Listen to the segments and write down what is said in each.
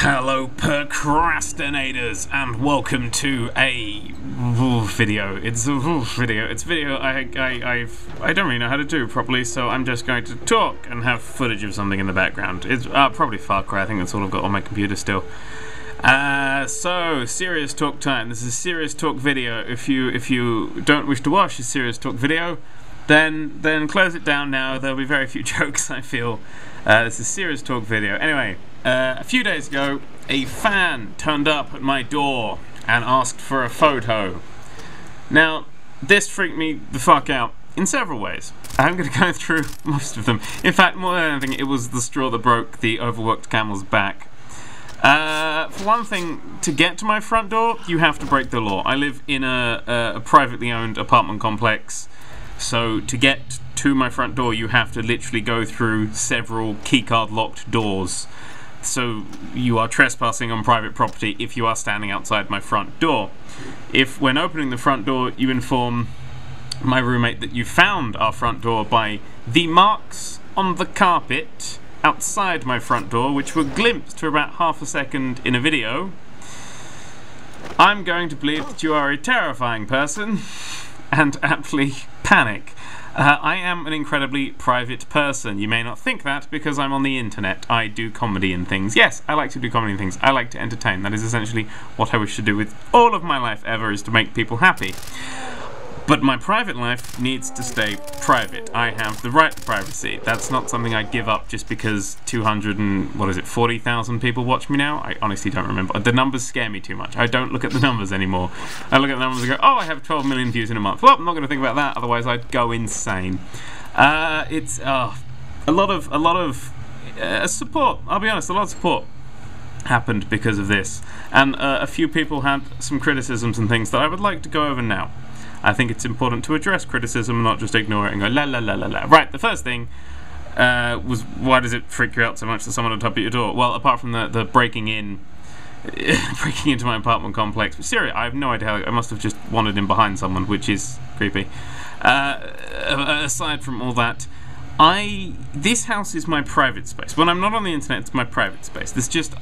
Hello procrastinators, and welcome to a video. It's a video. It's video I don't really know how to do properly, so I'm just going to talk and have footage of something in the background. It's probably Far Cry. I think that's all I've got on my computer still. So serious talk time. This is a serious talk video. If you don't wish to watch a serious talk video, then close it down now. There'll be very few jokes, I feel. This is a serious talk video. Anyway, a few days ago, a fan turned up at my door and asked for a photo. Now, this freaked me the fuck out in several ways. I'm going to go through most of them. In fact, more than anything, it was the straw that broke the overworked camel's back. For one thing, to get to my front door, you have to break the law. I live in a privately owned apartment complex, so to get to my front door, you have to literally go through several keycard locked doors. So you are trespassing on private property if you are standing outside my front door. If when opening the front door you inform my roommate that you found our front door by the marks on the carpet outside my front door, which were glimpsed for about half a second in a video, I'm going to believe that you are a terrifying person and aptly panic. I am an incredibly private person. You may not think that because I'm on the internet. I do comedy and things. Yes, I like to do comedy and things. I like to entertain. That is essentially what I wish to do with all of my life ever, is to make people happy. But my private life needs to stay private. I have the right to privacy. That's not something I give up just because 40,000 people watch me now? I honestly don't remember. The numbers scare me too much. I don't look at the numbers anymore. I look at the numbers and go, oh, I have 12 million views in a month. Well, I'm not going to think about that, otherwise I'd go insane. It's a lot of support. I'll be honest, a lot of support happened because of this. And a few people had some criticisms and things that I would like to go over now. I think it's important to address criticism, not just ignore it and go la la la la la. Right, the first thing was, why does it freak you out so much that someone would tap at your door? Well, apart from the breaking into my apartment complex. But seriously, I have no idea how. I must have just wandered in behind someone, which is creepy. Aside from all that, this house is my private space. When I'm not on the internet, it's my private space.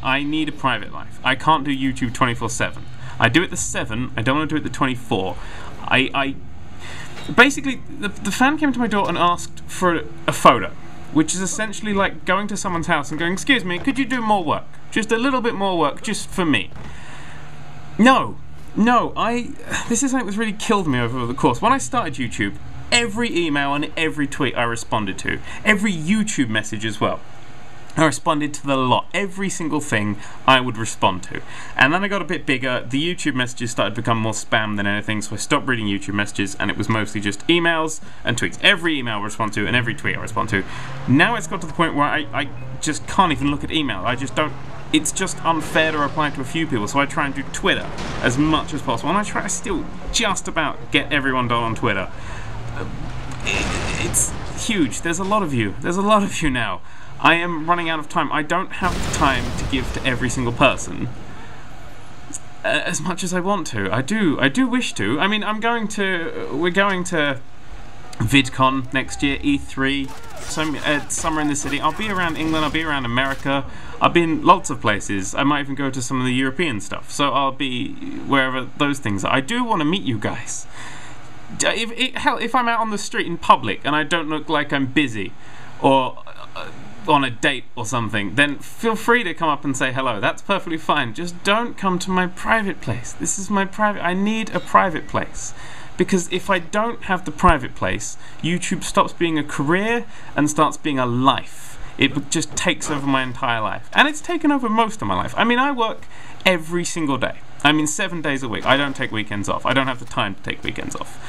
I need a private life. I can't do YouTube 24/7. I do it the 7. I don't want to do it the 24. Basically, the fan came to my door and asked for a photo, which is essentially like going to someone's house and going, excuse me, could you do more work? Just a little bit more work, just for me. No, this is something that's really killed me over the course. When I started YouTube, every email and every tweet I responded to, every YouTube message as well, I responded to the lot. Every single thing I would respond to. And then I got a bit bigger. The YouTube messages started to become more spam than anything, so I stopped reading YouTube messages, and it was mostly just emails and tweets. Every email I respond to and every tweet I respond to. Now it's got to the point where I just can't even look at email. I just don't. It's just unfair to reply to a few people, so I try and do Twitter as much as possible. And I try to still just about get everyone done on Twitter. It's huge. There's a lot of you. There's a lot of you now. I am running out of time. I don't have the time to give to every single person as much as I want to. I do wish to. I mean, we're going to VidCon next year, E3, somewhere in the city. I'll be around England, I'll be around America, I'll be in lots of places. I might even go to some of the European stuff, so I'll be wherever those things are. I do want to meet you guys. Hell, if I'm out on the street in public and I don't look like I'm busy, or on a date or something, then feel free to come up and say hello. That's perfectly fine. Just don't come to my private place. This is my private. I need a private place. Because if I don't have the private place, YouTube stops being a career and starts being a life. It just takes over my entire life. And it's taken over most of my life. I mean, I work every single day. I mean, 7 days a week. I don't take weekends off. I don't have the time to take weekends off.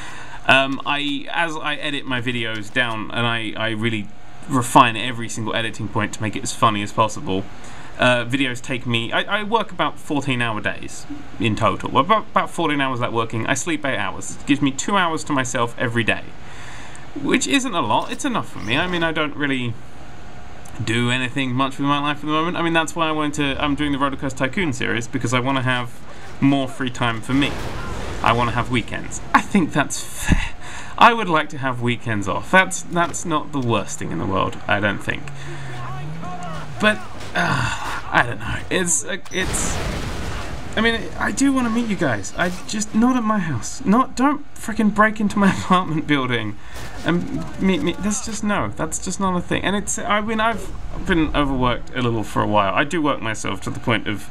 As I edit my videos down and I really refine every single editing point to make it as funny as possible. Videos take me. I work about 14-hour days in total. Well, about 14 hours of that working. I sleep 8 hours. It gives me 2 hours to myself every day, which isn't a lot. It's enough for me. I mean, I don't really do anything much with my life at the moment. I mean, that's why I'm doing the Rollercoaster Tycoon series, because I want to have more free time for me. I want to have weekends. I think that's fair. I would like to have weekends off. That's not the worst thing in the world, I don't think. But I don't know. I mean, I do want to meet you guys. I just not at my house. Don't freaking break into my apartment building and meet me. That's just not a thing. And I mean, I've been overworked a little for a while. I do work myself to the point of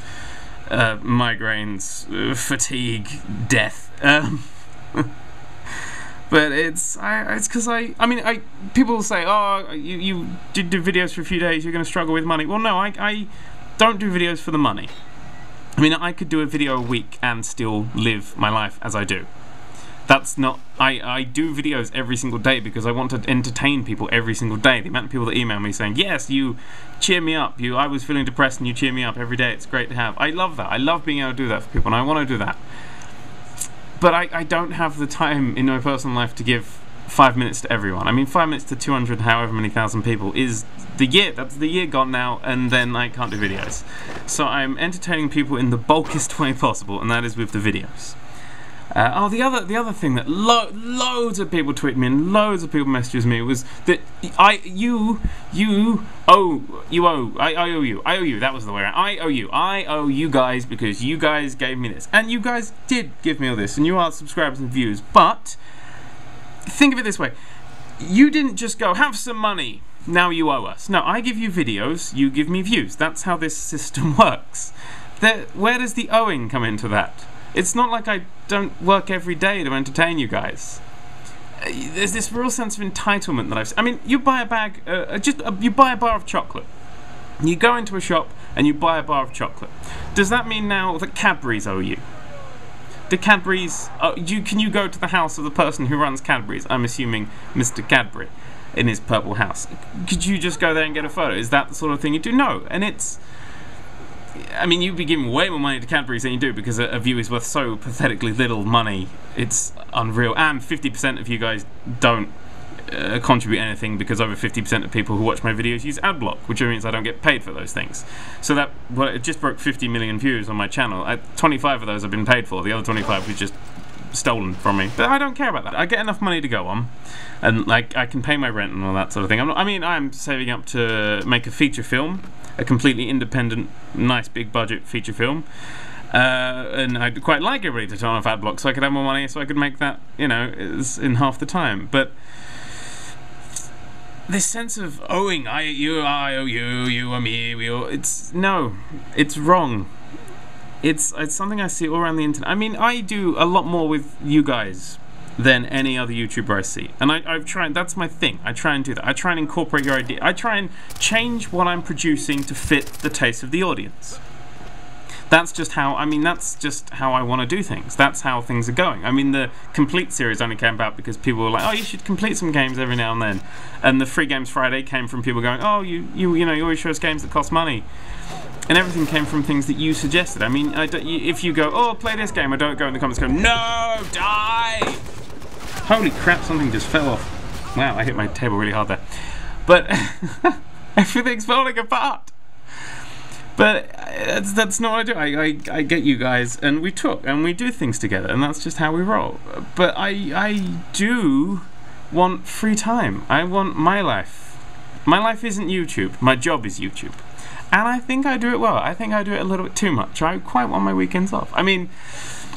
migraines, fatigue, death. But it's because people say, oh, you did do videos for a few days, you're going to struggle with money. Well, no, I don't do videos for the money. I mean, I could do a video a week and still live my life as I do. That's not... I do videos every single day because I want to entertain people every single day. The amount of people that email me saying, yes, you cheer me up. I was feeling depressed and you cheer me up every day. It's great to have. I love that. I love being able to do that for people, and I want to do that. But I don't have the time in my personal life to give 5 minutes to everyone. I mean, 5 minutes to 200, however many thousand people is the year. That's the year gone now, and then I can't do videos. So I'm entertaining people in the bulkiest way possible, and that is with the videos. The other thing that loads of people tweet me and loads of people messages me was that I owe you. That was the way around. I owe you guys because you guys gave me this, and you guys did give me all this, and you are subscribers and views. But think of it this way: you didn't just go have some money. Now you owe us. No, I give you videos, you give me views. That's how this system works. Where does the owing come into that? It's not like I don't work every day to entertain you guys. There's this real sense of entitlement that I mean, you buy a bag, you buy a bar of chocolate. You go into a shop and you buy a bar of chocolate. Does that mean now that Cadbury's owe you? The Cadbury's, can you go to the house of the person who runs Cadbury's? I'm assuming Mr. Cadbury in his purple house. Could you just go there and get a photo? Is that the sort of thing you do? No, and it's... I mean, you'd be giving way more money to Cadbury's than you do because a view is worth so pathetically little money. It's unreal. And 50% of you guys don't contribute anything because over 50% of people who watch my videos use AdBlock, which means I don't get paid for those things. So it just broke 50 million views on my channel. 25 of those have been paid for. The other 25 was just stolen from me. But I don't care about that. I get enough money to go on, and like I can pay my rent and all that sort of thing. I'm saving up to make a feature film, a completely independent, nice big budget feature film, and I'd quite like everybody to turn off AdBlock so I could have more money, so I could make that, you know, in half the time. But this sense of owing, I owe you, you owe me, it's wrong. It's something I see all around the internet. I mean, I do a lot more with you guys than any other YouTuber I see. And I've tried, that's my thing. I try and do that. I try and incorporate your idea. I try and change what I'm producing to fit the taste of the audience. That's just how I want to do things. That's how things are going. I mean, the Complete series only came about because people were like, oh, you should complete some games every now and then. And the Free Games Friday came from people going, oh, you know, you always show us games that cost money. And everything came from things that you suggested. I mean, if you go, oh, play this game, I don't go in the comments go, no, die! Holy crap, something just fell off. Wow, I hit my table really hard there. But everything's falling apart. But that's not what I do. I get you guys, and we talk, and we do things together, and that's just how we roll. But I do want free time. I want my life. My life isn't YouTube. My job is YouTube. And I think I do it well. I think I do it a little bit too much. I quite want my weekends off. I mean,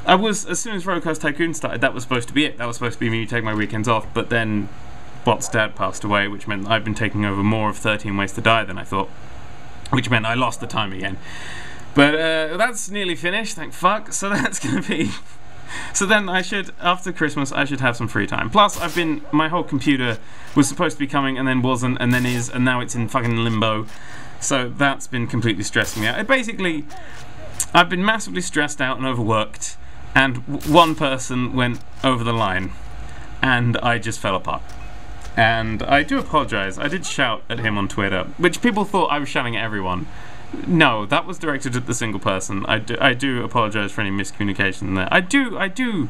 as soon as Rollercoaster Tycoon started, that was supposed to be it. That was supposed to be me taking my weekends off, but then Bot's dad passed away, which meant I've been taking over more of 13 Ways to Die than I thought, which meant I lost the time again. But that's nearly finished, thank fuck, so that's gonna be... So then after Christmas, I should have some free time. Plus, my whole computer was supposed to be coming, and then wasn't, and then is, and now it's in fucking limbo. So that's been completely stressing me out. Basically, I've been massively stressed out and overworked, and one person went over the line, and I just fell apart. And I do apologise. I did shout at him on Twitter, which people thought I was shouting at everyone. No, that was directed at the single person. I do apologise for any miscommunication there. I do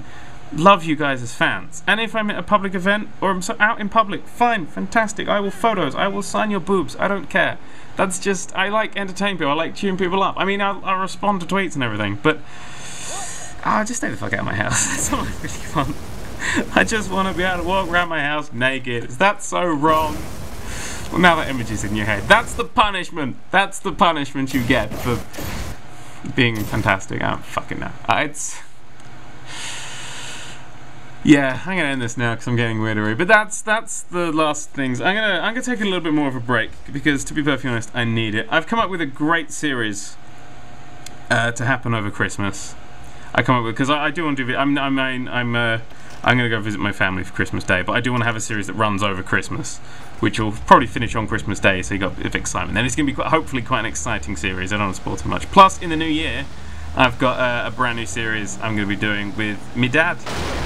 love you guys as fans. And if I'm at a public event, or I'm out in public, fine, fantastic. I will photos. I will sign your boobs. I don't care. That's just, I like entertaining people. I like cheering people up. I mean, I'll respond to tweets and everything, but I'll just stay the fuck out of my house. That's all I really want. I just want to be able to walk around my house naked. Is that so wrong? Well, now that image is in your head. That's the punishment. That's the punishment you get for being fantastic. I don't fucking know. Yeah, I'm gonna end this now because I'm getting weirdery. But that's the last things. I'm gonna take a little bit more of a break because, to be perfectly honest, I need it. I've come up with a great series to happen over Christmas. I come up with because I do want to do. I'm gonna go visit my family for Christmas Day, but I do want to have a series that runs over Christmas, which will probably finish on Christmas Day. So you got a bit of excitement. Then it's gonna be hopefully quite an exciting series. I don't want to spoil too much. Plus, in the new year, I've got a brand new series I'm going to be doing with me dad.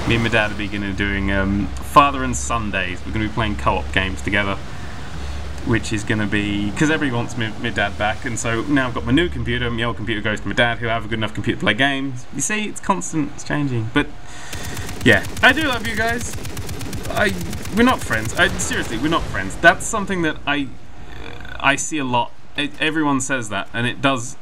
Me and my dad are beginning doing Father and Son days. We're going to be playing co-op games together, which is going to be because everybody wants my dad back, and so now I've got my new computer. My old computer goes to my dad, who have a good enough computer to play games. You see, it's constant, it's changing. But yeah, I do love you guys. We're not friends. Seriously, we're not friends. That's something that I see a lot. Everyone says that, and it does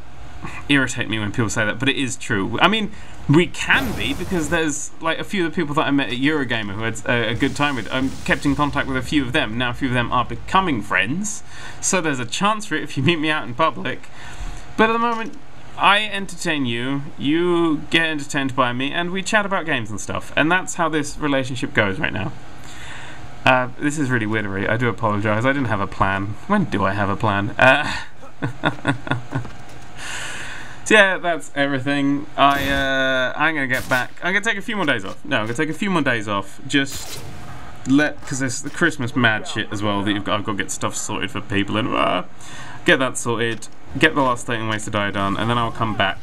irritate me when people say that, but it is true. I mean, we can be, because there's like a few of the people that I met at Eurogamer who had a good time with. I kept in contact with a few of them. Now a few of them are becoming friends, so there's a chance for it if you meet me out in public. But at the moment, I entertain you, you get entertained by me, and we chat about games and stuff, and that's how this relationship goes right now. This is really weirdery. I do apologise. I didn't have a plan. When do I have a plan? So yeah, that's everything. I'm gonna get back. I'm gonna take a few more days off. No, I'm gonna take a few more days off. Just because there's the Christmas mad shit as well that I've got to get stuff sorted for people and get that sorted. Get the last 13 Ways to Die done, and then I'll come back.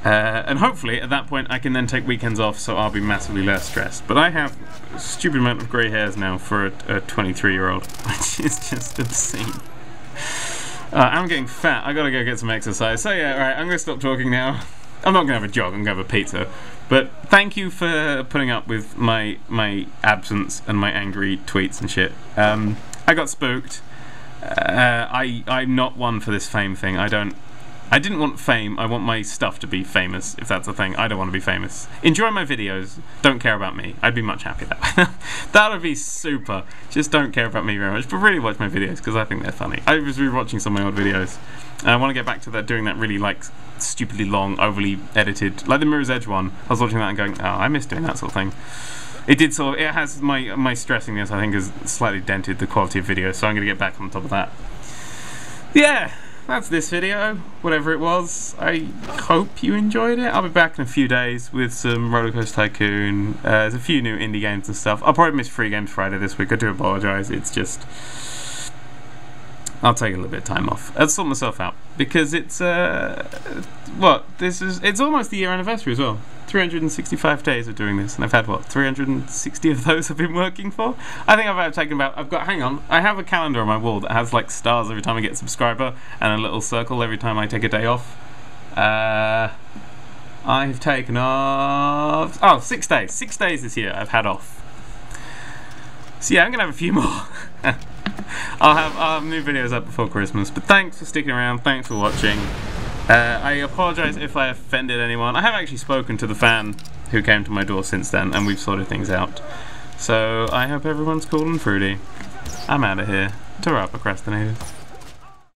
And hopefully at that point I can then take weekends off, so I'll be massively less stressed. But I have a stupid amount of grey hairs now for a 23-year-old, which is just obscene. I'm getting fat. I gotta go get some exercise. So yeah, alright, I'm gonna stop talking now. I'm not gonna have a jog, I'm gonna have a pizza. But thank you for putting up with my absence and my angry tweets and shit. I got spooked. I'm not one for this fame thing. I didn't want fame, I want my stuff to be famous, if that's a thing. I don't want to be famous. Enjoy my videos, don't care about me. I'd be much happier that way. That would be super. Just don't care about me very much, but really watch my videos, because I think they're funny. I was rewatching some of my old videos, and I want to get back to that, doing that really, like, stupidly long, overly edited, like the Mirror's Edge one. I was watching that and going, oh, I miss doing that sort of thing. It did sort of, it has, my stressing this, I think, has slightly dented the quality of videos, so I'm going to get back on top of that. Yeah. That's this video, whatever it was. I hope you enjoyed it. I'll be back in a few days with some Roller Coaster Tycoon. There's a few new indie games and stuff. I'll probably miss Free Games Friday this week. I do apologise. It's just... I'll take a little bit of time off. I'll sort myself out. Because it's, it's almost the year anniversary as well. 365 days of doing this, and I've had, 360 of those I've been working for? I think I've taken about, hang on, I have a calendar on my wall that has, like, stars every time I get a subscriber, and a little circle every time I take a day off. I've taken off, 6 days. 6 days this year I've had off. So yeah, I'm gonna have a few more. I'll have new videos up before Christmas, but thanks for sticking around, thanks for watching. I apologise if I offended anyone. I have actually spoken to the fan who came to my door since then, and we've sorted things out. So I hope everyone's cool and fruity. I'm out of here. Ta-ra, procrastinators.